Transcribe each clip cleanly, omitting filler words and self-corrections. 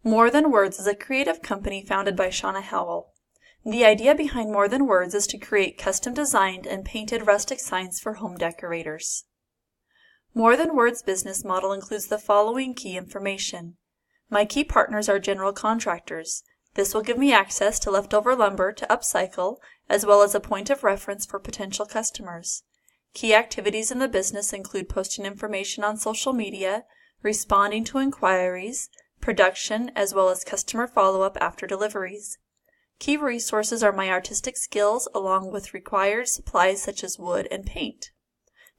More Than Words is a creative company founded by Shauna Howell. The idea behind More Than Words is to create custom-designed and painted rustic signs for home decorators. More Than Words' business model includes the following key information. My key partners are general contractors. This will give me access to leftover lumber to upcycle, as well as a point of reference for potential customers. Key activities in the business include posting information on social media, responding to inquiries, production, as well as customer follow-up after deliveries. Key resources are my artistic skills along with required supplies such as wood and paint.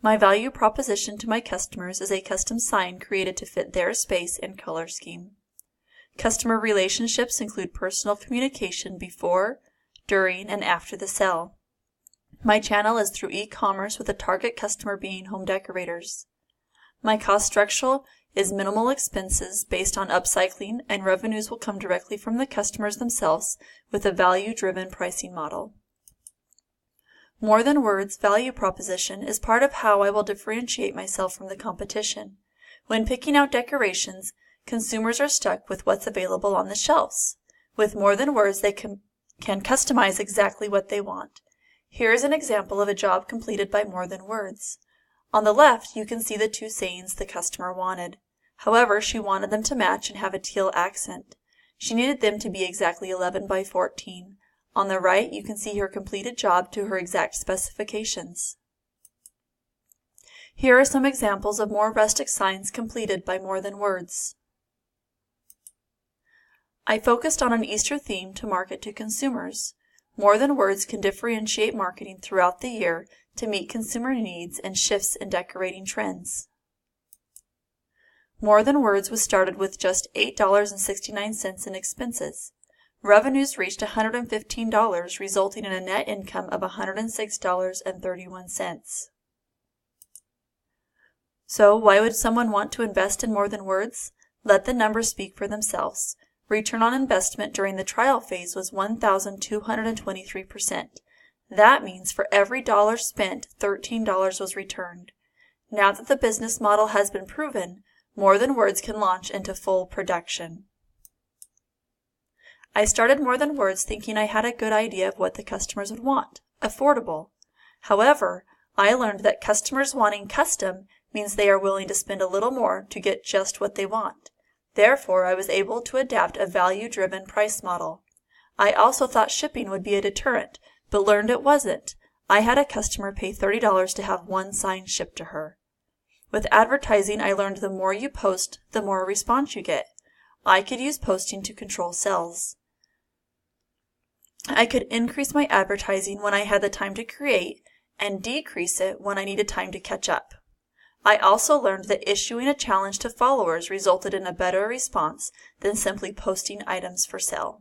My value proposition to my customers is a custom sign created to fit their space and color scheme. Customer relationships include personal communication before, during, and after the sale. My channel is through e-commerce with a target customer being home decorators. My cost structure is minimal expenses based on upcycling, and revenues will come directly from the customers themselves with a value-driven pricing model. More Than Words' value proposition is part of how I will differentiate myself from the competition. When picking out decorations, consumers are stuck with what's available on the shelves. With More Than Words, they can customize exactly what they want. Here is an example of a job completed by More Than Words. On the left, you can see the two sayings the customer wanted. However, she wanted them to match and have a teal accent. She needed them to be exactly 11 by 14. On the right, you can see her completed job to her exact specifications. Here are some examples of more rustic signs completed by More Than Words. I focused on an Easter theme to market to consumers. More Than Words can differentiate marketing throughout the year to meet consumer needs and shifts in decorating trends. More Than Words was started with just $8.69 in expenses. Revenues reached $115, resulting in a net income of $106.31. So, why would someone want to invest in More Than Words? Let the numbers speak for themselves. Return on investment during the trial phase was 1,223%. That means for every dollar spent, $13 was returned. Now that the business model has been proven, More Than Words can launch into full production. I started More Than Words thinking I had a good idea of what the customers would want, affordable. However, I learned that customers wanting custom means they are willing to spend a little more to get just what they want. Therefore, I was able to adapt a value-driven price model. I also thought shipping would be a deterrent, but learned it wasn't. I had a customer pay $30 to have one sign shipped to her. With advertising, I learned the more you post, the more response you get. I could use posting to control sales. I could increase my advertising when I had the time to create and decrease it when I needed time to catch up. I also learned that issuing a challenge to followers resulted in a better response than simply posting items for sale.